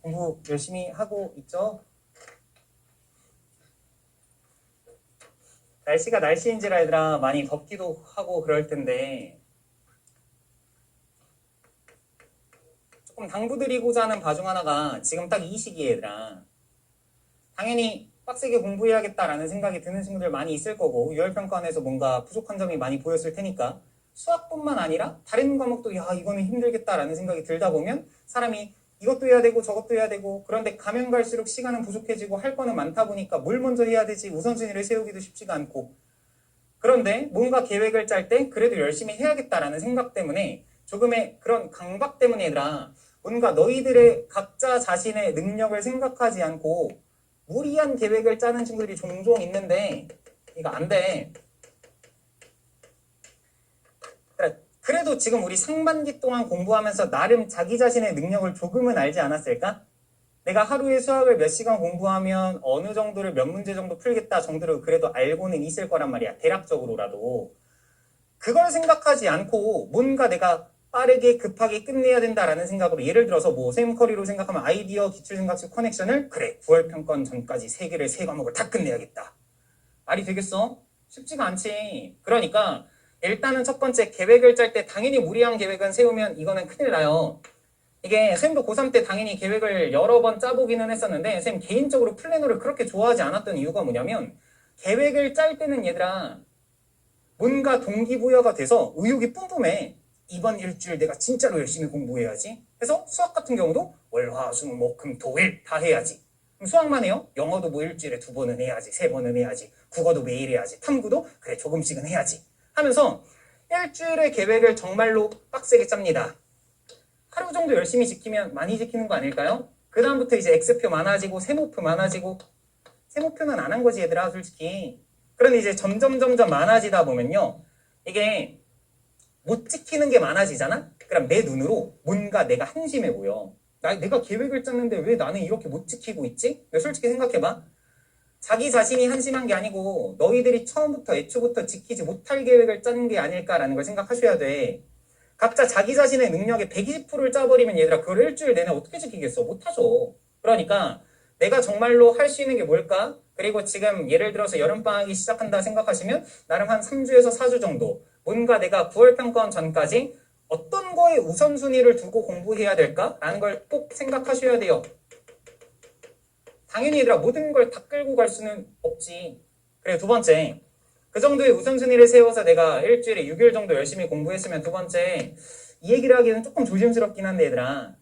공부 열심히 하고 있죠? 날씨가 날씨인지라 얘들아 많이 덥기도 하고 그럴 텐데 조금 당부드리고자 하는 바 중 하나가 지금 딱 이 시기에 얘들아 당연히 빡세게 공부해야겠다라는 생각이 드는 친구들 많이 있을 거고 유월평가원에서 뭔가 부족한 점이 많이 보였을 테니까 수학뿐만 아니라 다른 과목도 야 이거는 힘들겠다라는 생각이 들다 보면 사람이 이것도 해야 되고 저것도 해야 되고 그런데 가면 갈수록 시간은 부족해지고 할 거는 많다 보니까 뭘 먼저 해야 되지 우선순위를 세우기도 쉽지가 않고 그런데 뭔가 계획을 짤 때 그래도 열심히 해야겠다라는 생각 때문에 조금의 그런 강박 때문에 얘들아 뭔가 너희들의 각자 자신의 능력을 생각하지 않고 무리한 계획을 짜는 친구들이 종종 있는데 이거 안 돼. 그래도 지금 우리 상반기 동안 공부하면서 나름 자기 자신의 능력을 조금은 알지 않았을까? 내가 하루에 수학을 몇 시간 공부하면 어느 정도를 몇 문제 정도 풀겠다 정도로 그래도 알고는 있을 거란 말이야. 대략적으로라도. 그걸 생각하지 않고 뭔가 내가 빠르게 급하게 끝내야 된다라는 생각으로 예를 들어서 뭐 샘커리로 생각하면 아이디어 기출생각식 커넥션을 그래 9월 평가원 전까지 3개를 3과목을 다 끝내야겠다. 말이 되겠어? 쉽지가 않지. 그러니까 일단은 첫 번째 계획을 짤 때 당연히 무리한 계획은 세우면 이거는 큰일 나요. 이게 쌤도 고3 때 당연히 계획을 여러 번 짜보기는 했었는데 쌤 개인적으로 플래너를 그렇게 좋아하지 않았던 이유가 뭐냐면 계획을 짤 때는 얘들아 뭔가 동기부여가 돼서 의욕이 뿜뿜해. 이번 일주일 내가 진짜로 열심히 공부해야지. 그래서 수학 같은 경우도 월, 화, 수, 목, 금, 토, 일 다 해야지. 그럼 수학만 해요? 영어도 뭐 일주일에 2번은 해야지. 3번은 해야지. 국어도 매일 해야지. 탐구도 그래 조금씩은 해야지. 하면서 일주일의 계획을 정말로 빡세게 짭니다. 하루 정도 열심히 지키면 많이 지키는 거 아닐까요? 그 다음부터 이제 X표 많아지고 세모표 많아지고 세모표는 안 한 거지 얘들아 솔직히. 그런데 이제 점점 많아지다 보면요. 이게 못 지키는 게 많아지잖아? 그럼 내 눈으로 뭔가 내가 한심해 보여. 내가 계획을 짰는데 왜 나는 이렇게 못 지키고 있지? 솔직히 생각해봐. 자기 자신이 한심한 게 아니고 너희들이 처음부터 애초부터 지키지 못할 계획을 짠 게 아닐까라는 걸 생각하셔야 돼. 각자 자기 자신의 능력의 120%를 짜버리면 얘들아 그걸 일주일 내내 어떻게 지키겠어? 못하죠. 그러니까 내가 정말로 할 수 있는 게 뭘까? 그리고 지금 예를 들어서 여름방학이 시작한다 생각하시면 나름 한 3주에서 4주 정도 뭔가 내가 9월 평가원 전까지 어떤 거에 우선순위를 두고 공부해야 될까라는 걸 꼭 생각하셔야 돼요. 당연히 얘들아 모든 걸 다 끌고 갈 수는 없지. 그리고 두 번째 그 정도의 우선순위를 세워서 내가 일주일에 6일 정도 열심히 공부했으면 두 번째 이 얘기를 하기는 조금 조심스럽긴 한데 얘들아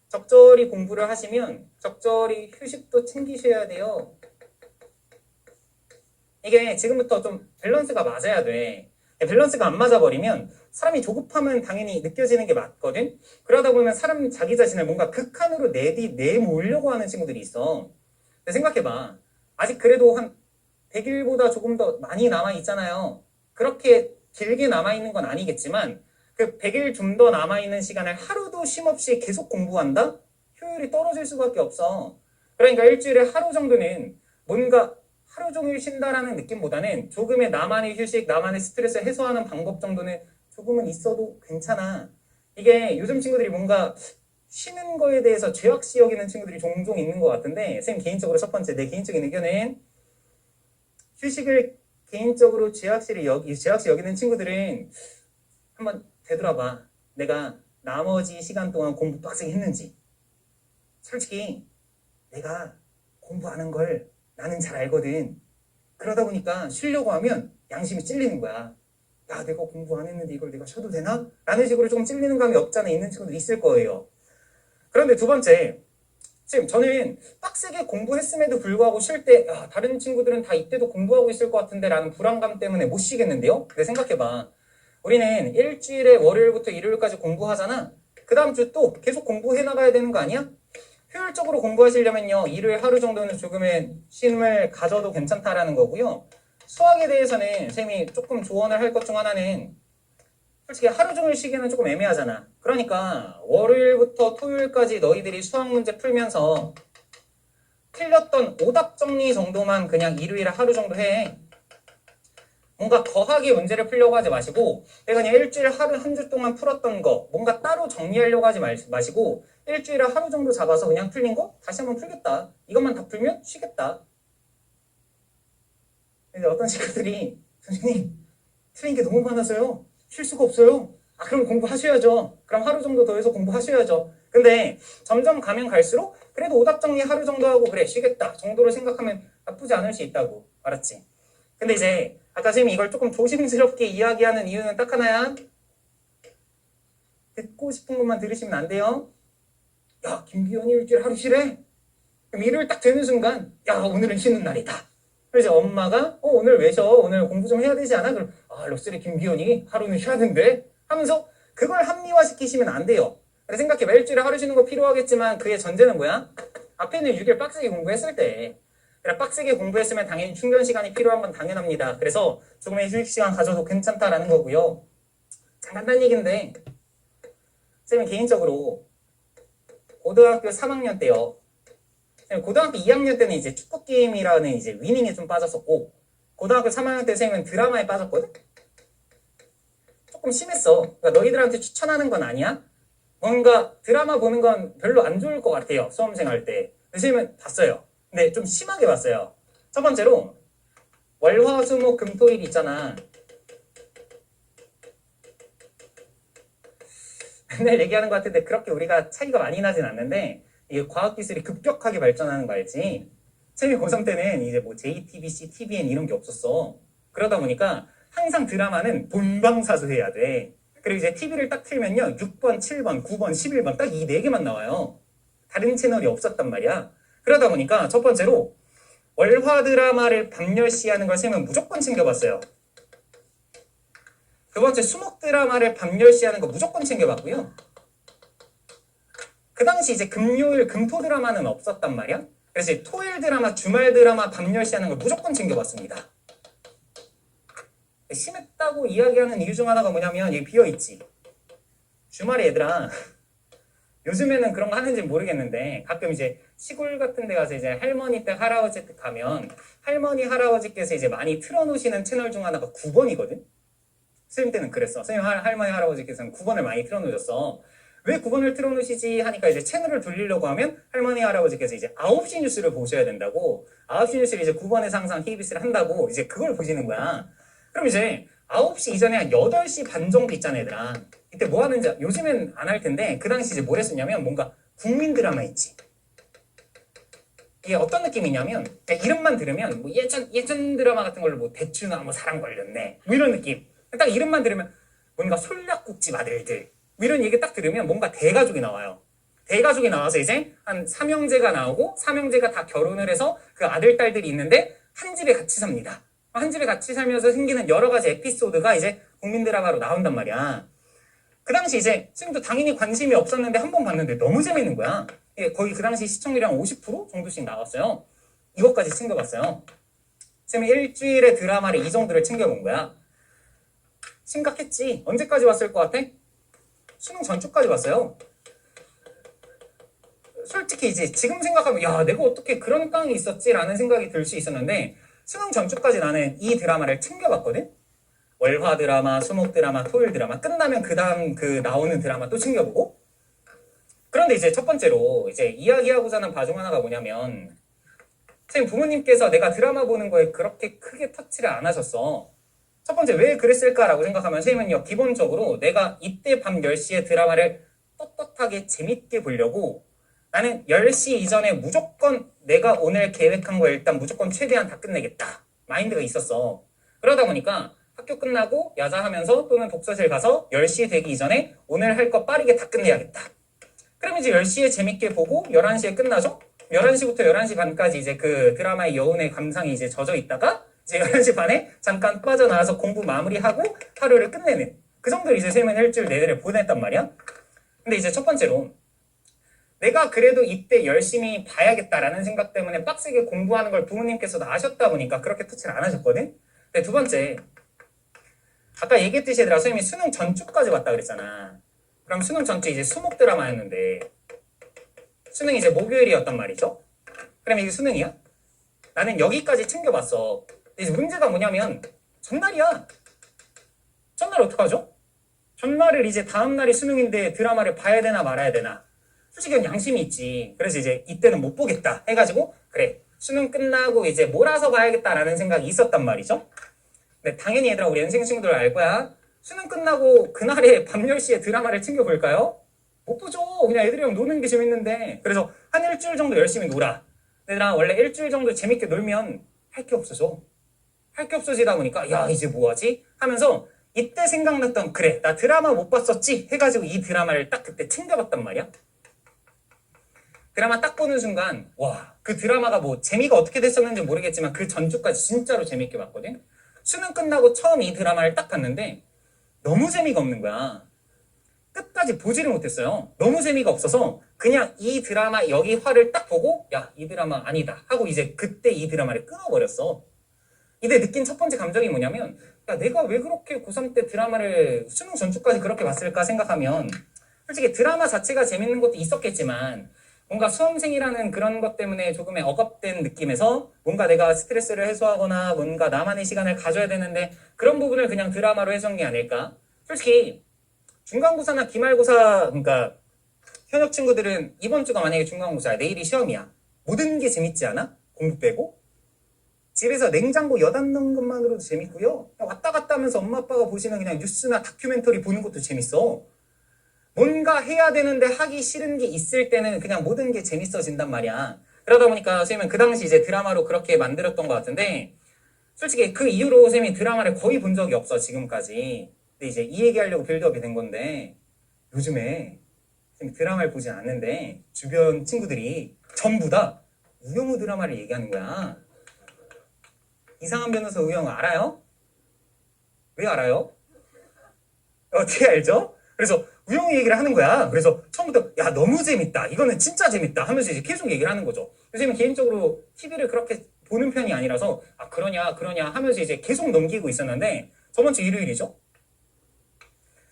적절히 공부를 하시면 적절히 휴식도 챙기셔야 돼요. 이게 지금부터 좀 밸런스가 맞아야 돼. 밸런스가 안 맞아버리면 사람이 조급하면 당연히 느껴지는 게 맞거든. 그러다 보면 사람 자기 자신을 뭔가 극한으로 내몰려고 하는 친구들이 있어. 근데 생각해봐. 아직 그래도 한 100일보다 조금 더 많이 남아있잖아요. 그렇게 길게 남아있는 건 아니겠지만 그 100일 좀 더 남아있는 시간을 하루도 쉼없이 계속 공부한다? 효율이 떨어질 수밖에 없어. 그러니까 일주일에 하루 정도는 뭔가 하루 종일 쉰다라는 느낌보다는 조금의 나만의 휴식, 나만의 스트레스 해소하는 방법 정도는 조금은 있어도 괜찮아. 이게 요즘 친구들이 뭔가 쉬는 거에 대해서 죄악시 여기는 친구들이 종종 있는 것 같은데 쌤 개인적으로 첫 번째 내 개인적인 의견은 휴식을 개인적으로 죄악시 여기는 친구들은 한번 되돌아봐. 내가 나머지 시간 동안 공부 빡세게 했는지. 솔직히 내가 공부하는 걸 나는 잘 알거든. 그러다 보니까 쉬려고 하면 양심이 찔리는 거야. 야 내가 공부 안 했는데 이걸 내가 쉬어도 되나? 라는 식으로 조금 찔리는 감이 없잖아 있는 친구들 있을 거예요. 그런데 두 번째 지금 저는 빡세게 공부했음에도 불구하고 쉴 때 다른 친구들은 다 이때도 공부하고 있을 것 같은데 라는 불안감 때문에 못 쉬겠는데요? 근데 생각해봐. 우리는 일주일에 월요일부터 일요일까지 공부하잖아. 그 다음 주 또 계속 공부해 나가야 되는 거 아니야? 효율적으로 공부하시려면요. 일요일 하루 정도는 조금의 쉼을 가져도 괜찮다라는 거고요. 수학에 대해서는 쌤이 조금 조언을 할 것 중 하나는 솔직히 하루 종일 쉬기는 조금 애매하잖아. 그러니까 월요일부터 토요일까지 너희들이 수학 문제 풀면서 틀렸던 오답 정리 정도만 그냥 일요일에 하루 정도 해. 뭔가 거하게 문제를 풀려고 하지 마시고 내가 그냥 일주일 하루 한 주 동안 풀었던 거 뭔가 따로 정리하려고 하지 마시고 일주일에 하루 정도 잡아서 그냥 풀린 거 다시 한번 풀겠다. 이것만 다 풀면 쉬겠다. 근데 어떤 친구들이 선생님 틀린 게 너무 많아서요. 쉴 수가 없어요. 아 그럼 공부하셔야죠. 그럼 하루 정도 더 해서 공부하셔야죠. 근데 점점 가면 갈수록 그래도 오답 정리 하루 정도 하고 그래 쉬겠다 정도로 생각하면 나쁘지 않을 수 있다고. 알았지? 근데 이제 아까 선생님이 이걸 조금 조심스럽게 이야기하는 이유는 딱 하나야. 듣고 싶은 것만 들으시면 안 돼요. 야 김기현이 일주일 하루 쉬래? 그럼 일요일 딱 되는 순간 야 오늘은 쉬는 날이다. 그래서 엄마가 오늘 왜 쉬어? 오늘 공부 좀 해야 되지 않아? 그럼 럭스리 김기현이 하루는 쉬어야 된대 하면서 그걸 합리화시키시면 안 돼요. 그래서 생각해봐. 일주일에 하루 쉬는 거 필요하겠지만 그의 전제는 뭐야? 앞에는 6일 빡세게 공부했을 때. 그래 빡세게 공부했으면 당연히 충전 시간이 필요한 건 당연합니다. 그래서 조금의 휴식 시간 가져도 괜찮다라는 거고요. 참 간단한 얘기인데 쌤은 개인적으로 고등학교 3학년 때요. 고등학교 2학년 때는 이제 축구 게임이라는 이제 위닝에 좀 빠졌었고 고등학교 3학년 때 쌤은 드라마에 빠졌거든? 조금 심했어. 그러니까 너희들한테 추천하는 건 아니야. 뭔가 드라마 보는 건 별로 안 좋을 것 같아요. 수험생 할 때. 쌤은 봤어요. 근데 좀 심하게 봤어요. 첫 번째로 월화수목금토일 있잖아. 맨날 얘기하는 것 같은데 그렇게 우리가 차이가 많이 나진 않는데 이게 과학기술이 급격하게 발전하는 거 알지? 쌤이 고3 때는 이제 뭐 JTBC, TVN 이런 게 없었어. 그러다 보니까 항상 드라마는 본방사수 해야 돼. 그리고 이제 TV를 딱 틀면요 6번, 7번, 9번, 11번 딱 이 4개만 나와요. 다른 채널이 없었단 말이야. 그러다 보니까 첫 번째로 월화 드라마를 밤 10시 하는 걸 쌤은 무조건 챙겨봤어요. 두 번째 수목 드라마를 밤 10시 하는 거 무조건 챙겨봤고요. 그 당시 이제 금요일, 금토 드라마는 없었단 말이야. 그래서 토요일 드라마, 주말 드라마 밤 10시 하는 걸 무조건 챙겨봤습니다. 심했다고 이야기하는 이유 중 하나가 뭐냐면 여기 비어있지. 주말에 얘들아 요즘에는 그런 거 하는지 모르겠는데 가끔 이제 시골 같은 데 가서 이제 할머니 댁 할아버지 댁 가면 할머니 할아버지께서 이제 많이 틀어놓으시는 채널 중 하나가 9번이거든. 선생님 때는 그랬어. 선생님 할머니 할아버지께서는 9번을 많이 틀어놓으셨어. 왜 9번을 틀어놓으시지 하니까 이제 채널을 돌리려고 하면 할머니 할아버지께서 이제 9시 뉴스를 보셔야 된다고. 9시 뉴스를 이제 9번에서 항상 KBS를 한다고 이제 그걸 보시는 거야. 그럼 이제 9시 이전에 한 8시 반 정도 있잖아 얘들아. 이때 뭐 하는지 요즘엔 안 할 텐데 그 당시 이제 뭘 했었냐면 뭔가 국민 드라마 있지. 이게 어떤 느낌이냐면 그냥 이름만 들으면 뭐 예전 드라마 같은 걸로 뭐 대추나 뭐 사랑 걸렸네 뭐 이런 느낌. 딱 이름만 들으면 뭔가 솔약국집 아들들 뭐 이런 얘기 딱 들으면 뭔가 대가족이 나와요. 대가족이 나와서 이제 한 삼형제가 나오고 삼형제가 다 결혼을 해서 그 아들 딸들이 있는데 한 집에 같이 삽니다. 한 집에 같이 살면서 생기는 여러 가지 에피소드가 이제 국민 드라마로 나온단 말이야. 그 당시 이제 지금도 당연히 관심이 없었는데 한 번 봤는데 너무 재밌는 거야. 거의 그 당시 시청률이 한 50% 정도씩 나왔어요. 이것까지 챙겨봤어요. 쌤이 일주일에 드라마를 이 정도를 챙겨본 거야. 심각했지. 언제까지 왔을 것 같아? 수능 전주까지 왔어요. 솔직히 이제 지금 생각하면 야 내가 어떻게 그런 깡이 있었지라는 생각이 들 수 있었는데 수능 전주까지 나는 이 드라마를 챙겨봤거든. 월화 드라마, 수목 드라마, 토요일 드라마 끝나면 그 다음 그 나오는 드라마 또 챙겨보고. 그런데 이제 첫 번째로 이제 이야기하고자 하는 바 중 하나가 뭐냐면 선생님 부모님께서 내가 드라마 보는 거에 그렇게 크게 터치를 안 하셨어. 첫 번째 왜 그랬을까라고 생각하면 선생님은요 기본적으로 내가 이때 밤 10시에 드라마를 떳떳하게 재밌게 보려고 나는 10시 이전에 무조건 내가 오늘 계획한 거 일단 무조건 최대한 다 끝내겠다 마인드가 있었어. 그러다 보니까 학교 끝나고 야자하면서 또는 독서실 가서 10시 되기 이전에 오늘 할 거 빠르게 다 끝내야겠다. 그럼 이제 10시에 재밌게 보고 11시에 끝나죠? 11시부터 11시 반까지 이제 그 드라마의 여운의 감상이 이제 젖어 있다가 이제 11시 반에 잠깐 빠져나와서 공부 마무리하고 하루를 끝내는 그 정도를 이제 쌤은 일주일 내내를 보냈단 말이야. 근데 이제 첫 번째로 내가 그래도 이때 열심히 봐야겠다라는 생각 때문에 빡세게 공부하는 걸 부모님께서도 아셨다 보니까 그렇게 터치를 안 하셨거든. 근데 두 번째 아까 얘기했듯이 얘들아 선생님이 수능 전주까지 왔다 그랬잖아. 그럼 수능 전주 이제 수목 드라마였는데 수능이 이제 목요일이었단 말이죠. 그럼 이게 수능이야? 나는 여기까지 챙겨봤어. 이제 문제가 뭐냐면 전날이야. 전날 어떡하죠? 전날을 이제 다음날이 수능인데 드라마를 봐야 되나 말아야 되나. 솔직히 그건 양심이 있지. 그래서 이제 이때는 못 보겠다 해가지고 그래 수능 끝나고 이제 몰아서 봐야겠다라는 생각이 있었단 말이죠. 근데 당연히 얘들아 우리 연생 친구들 알 거야. 수능 끝나고 그날에 밤 10시에 드라마를 챙겨볼까요? 못 보죠. 그냥 애들이랑 노는 게 재밌는데. 그래서 한 일주일 정도 열심히 놀아. 얘들아 원래 일주일 정도 재밌게 놀면 할 게 없어져. 할 게 없어지다 보니까 야 이제 뭐하지? 하면서 이때 생각났던 그래 나 드라마 못 봤었지? 해가지고 이 드라마를 딱 그때 챙겨봤단 말이야. 드라마 딱 보는 순간 와 그 드라마가 뭐 재미가 어떻게 됐었는지 모르겠지만 그 전주까지 진짜로 재밌게 봤거든. 수능 끝나고 처음 이 드라마를 딱 봤는데 너무 재미가 없는 거야. 끝까지 보지를 못했어요. 너무 재미가 없어서 그냥 이 드라마 여기 화를 딱 보고 야 이 드라마 아니다 하고 이제 그때 이 드라마를 끊어버렸어. 이때 느낀 첫 번째 감정이 뭐냐면 야 내가 왜 그렇게 고3 때 드라마를 수능 전주까지 그렇게 봤을까 생각하면 솔직히 드라마 자체가 재밌는 것도 있었겠지만 뭔가 수험생이라는 그런 것 때문에 조금의 억압된 느낌에서 뭔가 내가 스트레스를 해소하거나 뭔가 나만의 시간을 가져야 되는데 그런 부분을 그냥 드라마로 해준 게 아닐까? 솔직히 중간고사나 기말고사 그러니까 현역 친구들은 이번 주가 만약에 중간고사야 내일이 시험이야. 모든 게 재밌지 않아? 공부 빼고? 집에서 냉장고 여닫 넣는 것만으로도 재밌고요. 왔다 갔다 하면서 엄마 아빠가 보시는 그냥 뉴스나 다큐멘터리 보는 것도 재밌어. 뭔가 해야 되는데 하기 싫은 게 있을 때는 그냥 모든 게 재밌어진단 말이야. 그러다 보니까 선생님은 그 당시 이제 드라마로 그렇게 만들었던 것 같은데 솔직히 그 이후로 선생님이 드라마를 거의 본 적이 없어 지금까지. 근데 이제 이 얘기하려고 빌드업이 된 건데 요즘에 드라마를 보지 않는데 주변 친구들이 전부 다 우영우 드라마를 얘기하는 거야. 이상한 변호사 우영우 알아요? 왜 알아요? 어떻게 알죠? 그래서 우영우 얘기를 하는 거야. 그래서 처음부터 야 너무 재밌다. 이거는 진짜 재밌다 하면서 이제 계속 얘기를 하는 거죠. 선생님은 개인적으로 TV를 그렇게 보는 편이 아니라서 아 그러냐 하면서 이제 계속 넘기고 있었는데 저번 주 일요일이죠.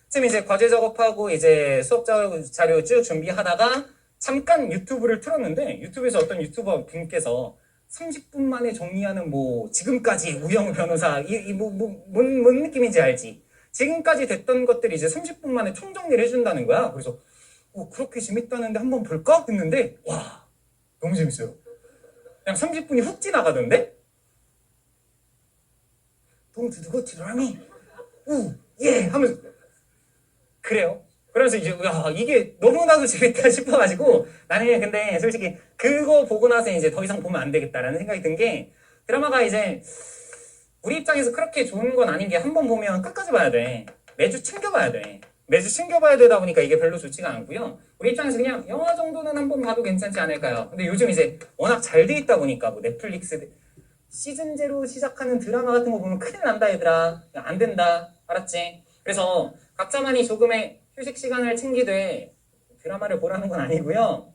선생님 이제 과제 작업하고 이제 수업 자료 쭉 준비하다가 잠깐 유튜브를 틀었는데 유튜브에서 어떤 유튜버 분께서 30분 만에 정리하는 뭐 지금까지 우영우 변호사 뭔 느낌인지 알지? 지금까지 됐던 것들이 이제 30분 만에 총정리를 해준다는 거야. 그래서 그렇게 재밌다는데 한번 볼까? 했는데 와 너무 재밌어요. 그냥 30분이 훅 지나가던데? Don't go to the army. 예 하면서 그래요. 그래서 이제 야 이게 너무나도 재밌다 싶어가지고 나는 근데 솔직히 그거 보고 나서 이제 더 이상 보면 안 되겠다라는 생각이 든 게 드라마가 이제 우리 입장에서 그렇게 좋은 건 아닌 게 한 번 보면 끝까지 봐야 돼. 매주 챙겨봐야 돼. 매주 챙겨봐야 되다 보니까 이게 별로 좋지가 않고요. 우리 입장에서 그냥 영화 정도는 한 번 봐도 괜찮지 않을까요? 근데 요즘 이제 워낙 잘 돼 있다 보니까 뭐 넷플릭스 시즌제로 시작하는 드라마 같은 거 보면 큰일 난다 얘들아. 안 된다. 알았지? 그래서 각자만이 조금의 휴식 시간을 챙기되 드라마를 보라는 건 아니고요.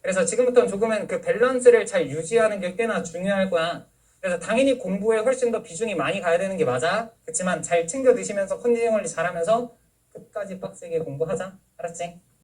그래서 지금부터는 조금은 그 밸런스를 잘 유지하는 게 꽤나 중요할 거야. 그래서 당연히 공부에 훨씬 더 비중이 많이 가야 되는 게 맞아. 그렇지만 잘 챙겨 드시면서 컨디션 관리 잘하면서 끝까지 빡세게 공부하자. 알았지?